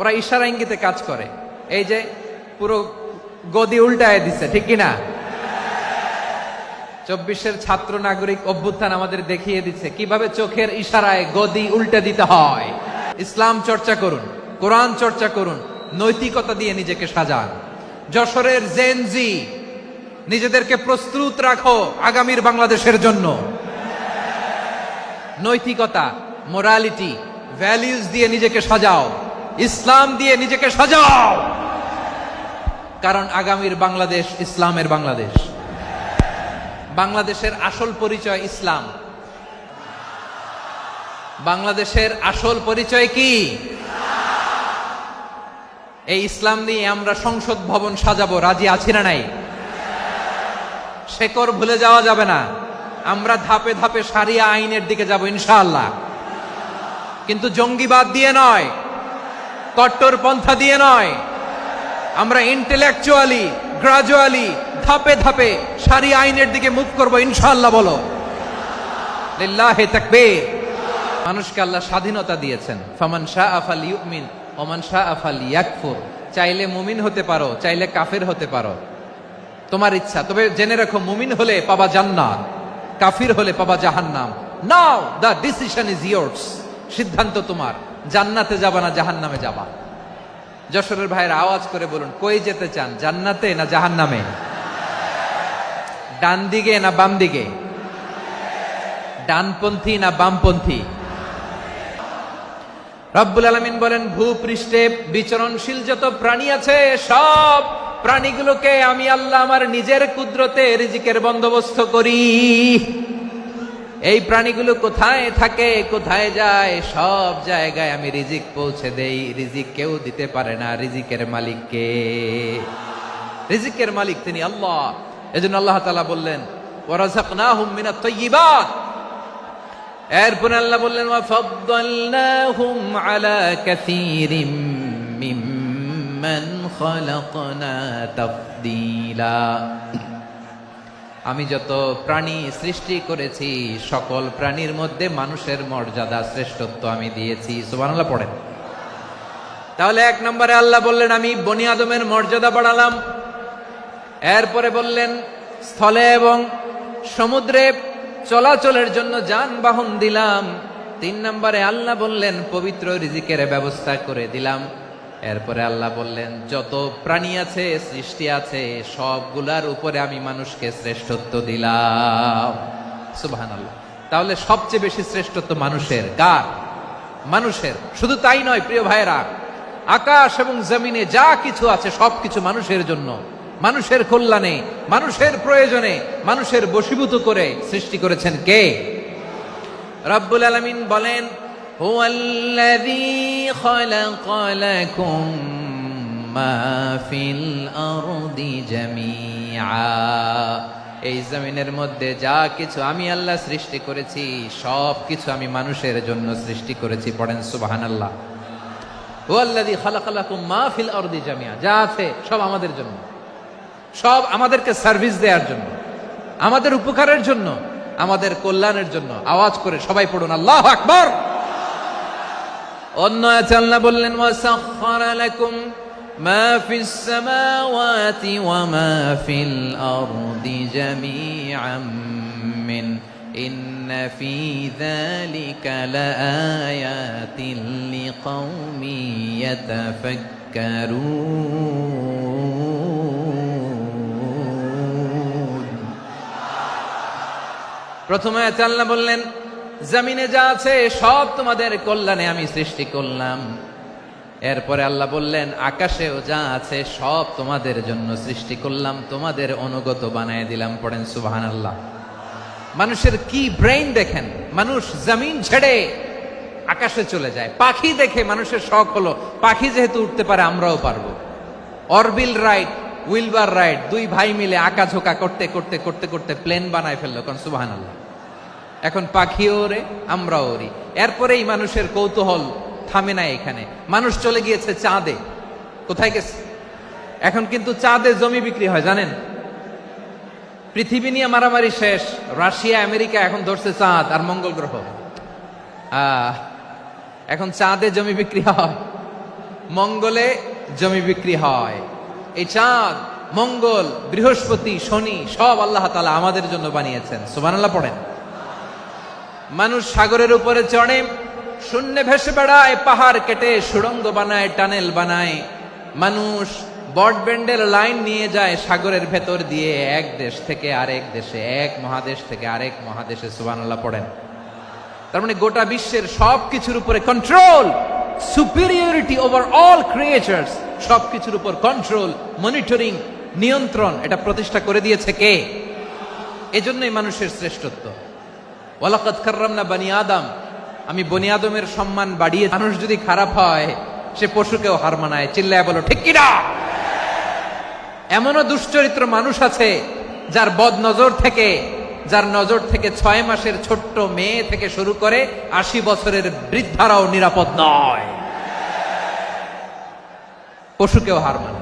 ওরা ইশারা ইঙ্গিতে কাজ করে। এই যে পুরো গদি উল্টায় দিছে, ঠিক কিনা? 24-এর ছাত্র নাগরিক অভ্যুত্থান আমাদের দেখিয়ে দিচ্ছে কিভাবে চোখের ইশারায় গদি উল্টে দিতে হয়। ইসলাম চর্চা করুন, কোরআন চর্চা করুন, নৈতিকতা দিয়ে নিজেকে সাজান। যশোরের জেনজি, নিজেদেরকে প্রস্তুত রাখো আগামীর বাংলাদেশের জন্য। নৈতিকতা, মোরালিটি, ভ্যালিউজ দিয়ে নিজেকে সাজাও, ইসলাম দিয়ে নিজেকে সাজাও, কারণ আগামীর বাংলাদেশ ইসলামের বাংলাদেশ। বাংলাদেশের আসল পরিচয় ইসলাম। বাংলাদেশের আসল পরিচয় কি? এই ইসলাম নিয়ে আমরা সংসদ ভবন সাজাবো, রাজি আছি না নাই? শেকড় ভুলে যাওয়া যাবে না। আমরা ধাপে ধাপে শারিয়া আইনের দিকে যাব ইনশাআল্লাহ, কিন্তু জঙ্গিবাদ দিয়ে নয়, কট্টর পন্থা দিয়ে নয়। আমরা ইন্টেলেকচুয়ালি, গ্রাজুয়ালি, ধাপে ধাপে শারিয়া আইনের দিকে মুভ করবো ইনশাআল্লাহ। বলো লিল্লাহি তাকবীর। মানুষকে আল্লাহ স্বাধীনতা দিয়েছেন। ফামান শাআ ফালইউমিন ওয়া মান শাআ ফালইয়াকফুর। চাইলে মুমিন হতে পারো, চাইলে কাফের হতে পারো, তোমার ইচ্ছা। তবে জেনে রাখো, মুমিন হলে পাবা জান্নাত, কাফির হলে পাবা জাহান্নাম। নাও দ্য ডিসিশন ইজ ইয়ার্স। সিদ্ধান্ত তোমার, জান্নাতে যাবা না জাহান্নামে যাবা। যশোরের ভাইয়ের আওয়াজ করে বলুন, কই যেতে চান, জান্নাতে না জাহান্নামে? ডান দিকে না বাম দিকে? ডানপন্থী না বামপন্থী? রব্বুল আলামিন বলেন, ভূপৃষ্ঠে বিচরণশীল যত প্রাণী আছে সব প্রাণীগুলোকে আমি আল্লাহ আমার নিজের কুদরতে রিজিকের বন্দোবস্ত করি। এই প্রাণীগুলো কোথায় থাকে, কোথায় যায়, সব জায়গায় আমি রিজিক পৌঁছে দেই। রিজিক কেউ দিতে পারে না, রিজিকের মালিক কে? রিজিকের মালিক তিনি আল্লাহ। এজন্য আল্লাহ তাআলা বললেন, ওয়ারাযাকনাহুম মিনাত তাইয়্যিবাত। এরপর আল্লাহ বললেন, ওয়া ফাদ্দালনাহুম আলা কাসীরিম মিম্মান খালাকনা তাফদীলা। আমি যত প্রাণী সৃষ্টি করেছি সকল প্রাণীর মধ্যে মানুষের মর্যাদা, শ্রেষ্ঠত্ব আমি দিয়েছি। সুবহানাল্লাহ পড়েন। তাহলে 1 নম্বরে আল্লাহ বললেন আমি বনি আদমের মর্যাদা বাড়ালাম। এরপরে বললেন স্থলে এবং সমুদ্রে চলাচলের জন্য যানবাহন দিলাম। 3 নম্বরে আল্লাহ বললেন পবিত্র রিজিকের ব্যবস্থা করে দিলাম। এরপরে আল্লাহ বললেন যত প্রাণী আছে, সৃষ্টি আছে, সবগুলার উপরে আমি মানুষকে শ্রেষ্ঠত্ব দিলাম। সুবহানাল্লাহ। তাহলে সবচেয়ে বেশি শ্রেষ্ঠত্ব মানুষের। কার? মানুষের। শুধু তাই নয় প্রিয় ভাইরা, আকাশ এবং জমিনে যা কিছু আছে সবকিছু মানুষের জন্য, মানুষের কল্যাণে, মানুষের প্রয়োজনে, মানুষের বশীভূত করে সৃষ্টি করেছেন কে? রব্বুল আলামিন বলেন, হুয়াল্লাযী খালাকা লাকুম মা ফিল আরদি জামিআ। এই জমিনের মধ্যে যা কিছু আমি আল্লাহ সৃষ্টি করেছি সব কিছু আমি মানুষের জন্য সৃষ্টি করেছি। পড়েন সুবহানাল্লাহ। হুয়াল্লাযী খালাকা লাকুম মা ফিল আরদি জামিআ। যা আছে সব আমাদের জন্য, সব আমাদেরকে সার্ভিস দেওয়ার জন্য, আমাদের উপকারের জন্য, আমাদের কল্যাণের জন্য। আওয়াজ করে সবাই পড়ুন আল্লাহু আকবার। অন্য আয়াতে আল্লাহ বললেন, ওয়াসাখখারা লাকুম মা ফিস সামাওয়াতি ওয়া মা ফিল আরদি জামিআম মিন ইন্না ফি যালিকা লাআয়াতিন লিকাওমিন ইয়াতাফাক্কারুন। প্রথমে আয়াতে আল্লাহ বললেন জমিনে যা আছে সব তোমাদের কল্যাণে আমি সৃষ্টি করলাম। এরপরে আল্লাহ বললেন আকাশেও যা আছে সব তোমাদের জন্য সৃষ্টি করলাম, তোমাদের অনুগত বানায় দিলাম। পড়েন সুবহানাল্লাহ। মানুষের কি ব্রেইন দেখেন! মানুষ জমিন ছেড়ে আকাশে চলে যায়। পাখি দেখে মানুষের শখ হলো পাখি যেহেতু উঠতে পারে আমরাও পারবো। অরবিল রাইট, উইলবার রাইট, 2 ভাই মিলে আঁকাঝোঁকা করতে করতে করতে করতে প্লেন বানায় ফেললো। কারণ সুবহানাল্লাহ। এখন পাখিও ওরে, আমরাও ওরি। এরপরেই মানুষের কৌতূহল থামে না এখানে। মানুষ চলে গিয়েছে চাঁদে। কোথায় গেছে? এখন কিন্তু চাঁদে জমি বিক্রি হয় জানেন। পৃথিবী নিয়ে মারামারি শেষ। রাশিয়া আমেরিকা এখন ধরছে চাঁদ আর মঙ্গল গ্রহ। এখন চাঁদে জমি বিক্রি হয়। মঙ্গলে জমি বিক্রি হয়। এই চাঁদ, মঙ্গল, বৃহস্পতি, শনি সব আল্লাহ তাআলা আমাদের জন্য বানিয়েছেন। সুবহানাল্লাহ পড়েন। মানুষ সাগরের উপরে চড়ে, শূন্যে ভেসে বেড়ায়, পাহাড় কেটে সুড়ঙ্গ বানায়, টানেল বানায়। মানুষ ব্রডব্যান্ডের লাইন নিয়ে যায় সাগরের ভেতর দিয়ে, এক দেশ থেকে আরেক দেশে, এক মহাদেশ থেকে আরেক মহাদেশে। সুবহানাল্লাহ পড়েন। তার মানে গোটা বিশ্বের সবকিছুর উপরে control, superiority over all creatures, সবকিছুর উপর কন্ট্রোল, মনিটরিং, নিয়ন্ত্রণ, এটা প্রতিষ্ঠা করে দিয়েছে কে? এজন্যই মানুষের শ্রেষ্ঠত্ব। ওয়ালাকাদ কাররামনা বানি আদম, আমি বনি আদমের সম্মান বাড়িয়ে। মানুষ যদি খারাপ হয় সে পশুকেও হার মানায়। চিল্লায় বলো ঠিক কিনা? এমনও দুশ্চরিত্র মানুষ আছে যার বদ নজর থেকে, যার নজর থেকে 6 মাসের ছোট্ট মেয়ে থেকে শুরু করে 80 বছরের বৃদ্ধারাও নিরাপদ নয়। পশুকেও হার মানে।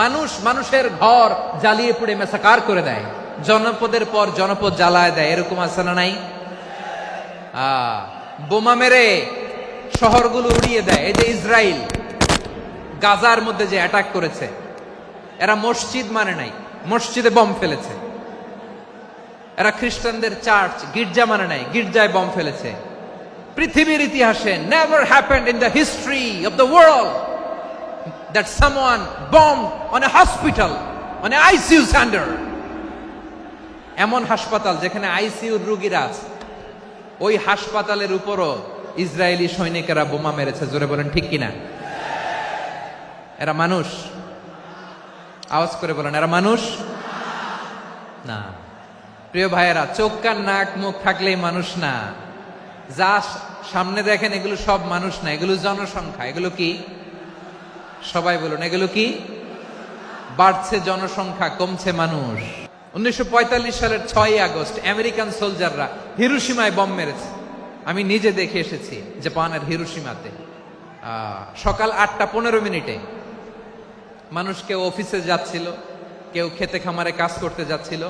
মানুষ মানুষের ঘর জ্বালিয়ে পুড়ে মেসাকার করে দেয়, জনপদের পর জনপদ জ্বালায় দেয়। এরকম আছে না নাই? বোমা মেরে শহরগুলো উড়িয়ে দেয়। এই যে ইসরায়েল গাজার মধ্যে যে অ্যাটাক করেছে, এরা মসজিদ মানে নাই, মসজিদে বম ফেলেছে। এরা খ্রিস্টানদের চার্চ, গির্জা মানে নাই, গির্জায় বম ফেলেছে। পৃথিবীর ইতিহাসে never happened in the history of the world that someone bombed on a hospital, on a ICU center. এমন হাসপাতাল যেখানে আইসিইউর রোগীরা আছে, ওই হাসপাতালের উপরও ইসরায়েলি সৈনিকেরা বোমা মেরেছে। জোরে বলেন ঠিক কিনা? এরা মানুষ? আওয়াজ করে বলেন, এরা মানুষ না। প্রিয় ভাইয়েরা, চোখ কান নাক মুখ থাকলেই মানুষ না। যা সামনে দেখেন এগুলো সব মানুষ না, এগুলো জনসংখ্যা। এগুলো কি? সবাই বলুন, এগুলো কি? বাড়ছে জনসংখ্যা, কমছে মানুষ। 1945 সালের 6 আগস্ট আমেরিকান সোলজাররা হিরোশিমায় বম মেরেছে। আমি নিজে দেখে এসেছি জাপানের হিরোশিমাতে। সকাল 8:15 মানুষ কেউ অফিসে যাচ্ছিল, কেউ খেতে খামারে কাজ করতে যাচ্ছিল।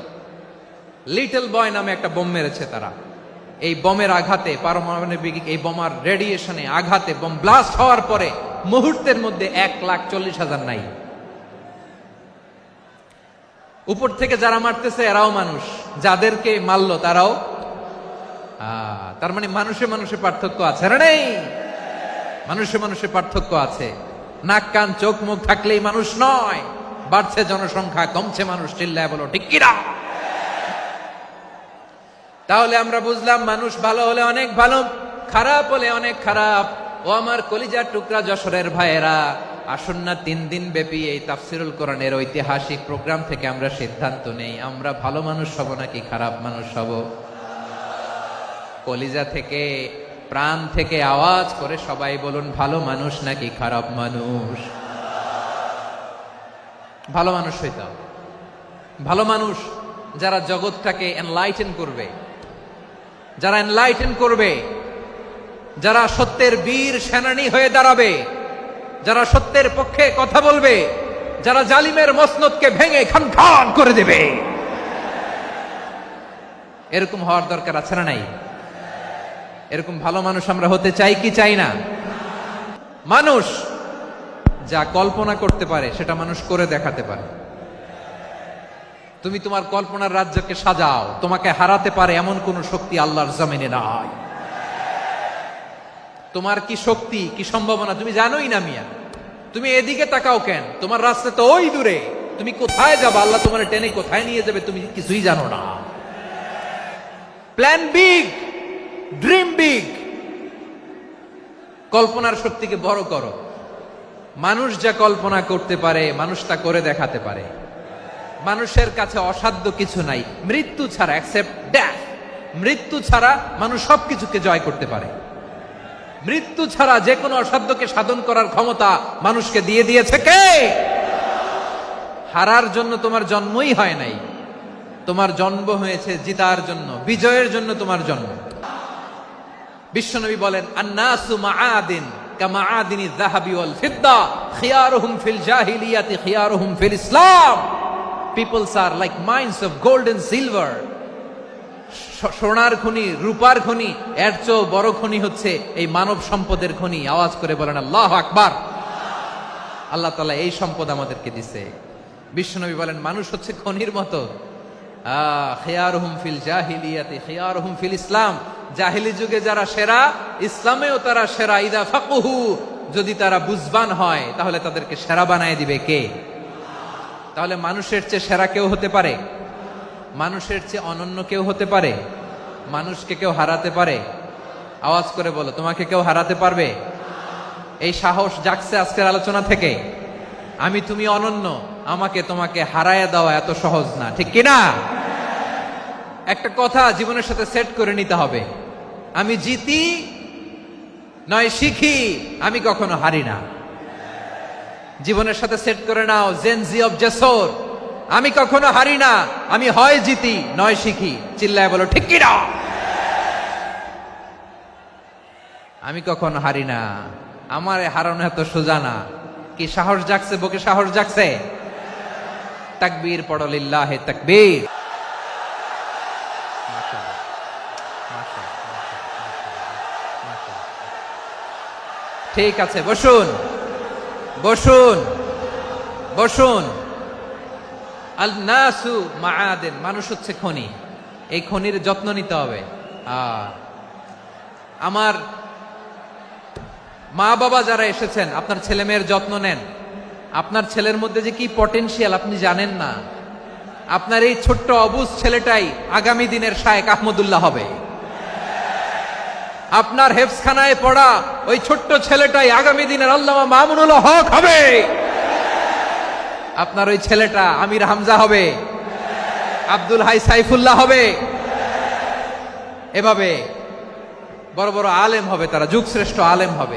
লিটল বয় নামে একটা বোম মেরেছে তারা। এই বোমের আঘাতে, পারমাণবিক এই বোমার রেডিয়েশনে আঘাতে, বোম ব্লাস্ট হওয়ার পরে মুহূর্তের মধ্যে 1,40,000 নাই। উপর থেকে যারা মারতেছে এরাও মানুষ, যাদেরকে মারলো তারাও। তার মানে মানুষে মানুষে পার্থক্য আছে না নেই? মানুষে মানুষে পার্থক্য আছে। নাক কান চোখ মুখ থাকলেই মানুষ নয়। বাড়ছে জনসংখ্যা, কমছে মানুষ। চিল্লায় বলো ঠিক কিনা? তাহলে আমরা বুঝলাম মানুষ ভালো হলে অনেক ভালো, খারাপ হলে অনেক খারাপ। ও আমার কলিজার টুকরা যশোরের ভাইয়েরা, আসুন না 3 দিন ব্যাপী এই তাফসিরুল কোরআনের ঐতিহাসিক প্রোগ্রাম থেকে আমরা সিদ্ধান্ত নেই, আমরা ভালো মানুষ হব নাকি খারাপ মানুষ হব। কলিজা থেকে, প্রাণ থেকে আওয়াজ করে সবাই বলুন, ভালো মানুষ নাকি খারাপ মানুষ? ভালো মানুষ হইতে হবে। ভালো মানুষ যারা জগৎটাকে এনলাইটেন করবে, যারা এনলাইটেন করবে, যারা সত্যের বীর সেনানী হয়ে দাঁড়াবে, যারা সত্যের পক্ষে কথা বলবে, যারা জালিমের মসনদকে ভেঙে খান খান করে দেবে। এরকম হওয়ার দরকার আছে না নাই? এরকম ভালো মানুষ আমরা হতে চাই কি চাই না? মানুষ যা কল্পনা করতে পারে সেটা মানুষ করে দেখাতে পারে। তুমি তোমার কল্পনার রাজ্যকে সাজাও, তোমাকে হারাতে পারে এমন কোন শক্তি আল্লাহর জমিনে নাই। তোমার কি শক্তি, কি সম্ভাবনা তুমি জানোই না মিয়া। তুমি এদিকে তাকাও কেন? তোমার রাস্তা তো ওই দূরে। তুমি কোথায় যাবে, আল্লাহ তোমার টেনে কোথায় নিয়ে যাবে তুমি কিছুই জানো না। প্ল্যান বিগ, ড্রিম বিগ, কল্পনার শক্তিকে বড় করো। মানুষ যা কল্পনা করতে পারে মানুষ তা করে দেখাতে পারে। মানুষের কাছে অসাধ্য কিছু নাই মৃত্যু ছাড়া, এক্সেপ্ট ডেথ। মৃত্যু ছাড়া মানুষ সবকিছুকে জয় করতে পারে। মৃত্যু ছাড়া যে কোনো অসাধ্যকে সাধন করার ক্ষমতা মানুষকে দিয়ে দিয়েছে কে? হারার জন্য তোমার জন্মই হয় নাই, তোমার জন্ম হয়েছে জিতার জন্য, বিজয়ের জন্য তোমার জন্ম। বিশ্বনবী বলেন, আন্নাসু মাআদিন কামাআদিনি যাহাবি ওয়াল ফিদ্দা খিয়ারুহুম ফিল জাহিলিয়াতি খিয়ারুহুম ফিল ইসলাম। Peoples are like mines of gold and silver. সোনার খনি, রূপার খনি, এর চেয়েও বড় খনি হচ্ছে এই মানব সম্পদের খনি। আওয়াজ করে বলেন আল্লাহু আকবার। আল্লাহ তাআলা এই সম্পদ আমাদেরকে দিছে। বিশ্বনবী বলেন মানুষ হচ্ছে খনির মতো, খিয়ারুহুম ফিল জাহিলিয়াতি খিয়ারুহুম ফিল ইসলাম, জাহিলি যুগে যারা সেরা, ইসলামেও তারা সেরা। ইদা ফাকুহু, যদি তারা বুঝবান হয় তাহলে তাদেরকে সেরা বানায় দিবে কে? তাহলে মানুষের চেয়ে সেরা কেউ হতে পারে? মানুষের চেয়ে অনন্য কেউ হতে পারে? মানুষকে কেউ হারাতে পারে? আওয়াজ করে বলো, তোমাকে কেউ হারাতে পারবে? এই সাহস জাগছে আজকের আলোচনা থেকে। আমি তুমি অনন্য, আমাকে তোমাকে হারায় দেওয়া এত সহজ না, ঠিক কিনা? একটা কথা জীবনের সাথে সেট করে নিতে হবে, আমি জিতি নয় শিখি, আমি কখনো হারি না। জীবনের সাথে সেট করে নাও, জেনজি অফ জেসর, আমি কখনো হারি না, আমি হয় জিতি নয় শিখি। চিল্লায় বলো ঠিক কিনা? আমি কখনো হারি না, আমার হারানো এত সোজা না। কি সাহস জাগছে? বুকে সাহস জাগছে? তাকবীর পড়ো, লিল্লাহে তাকবীর। ঠিক আছে, বসুন বসুন বসুন। আল নাসু মাআদেন, মানুষ হচ্ছে খনি, এই খনির যত্ন নিতে হবে। আমার মা বাবা যারা এসেছেন, আপনার ছেলে মেয়ের যত্ন নেন। আপনার ছেলের মধ্যে যে কি পটেনশিয়াল আপনি জানেন না। আপনার এই ছোট্ট অবুজ ছেলেটাই আগামী দিনের শায়েখ আহমদুল্লাহ হবে। আপনার হেফজখানায় পড়া ওই ছোট্ট ছেলেটাই আগামী দিনের আল্লামা মামুনুল হক হবে। আপনার ওই ছেলেটা আমির হামজা হবে, আব্দুল হাই সাইফুল্লাহ হবে। এভাবে বড় বড় আলেম হবে, তারা যুগশ্রেষ্ঠ আলেম হবে।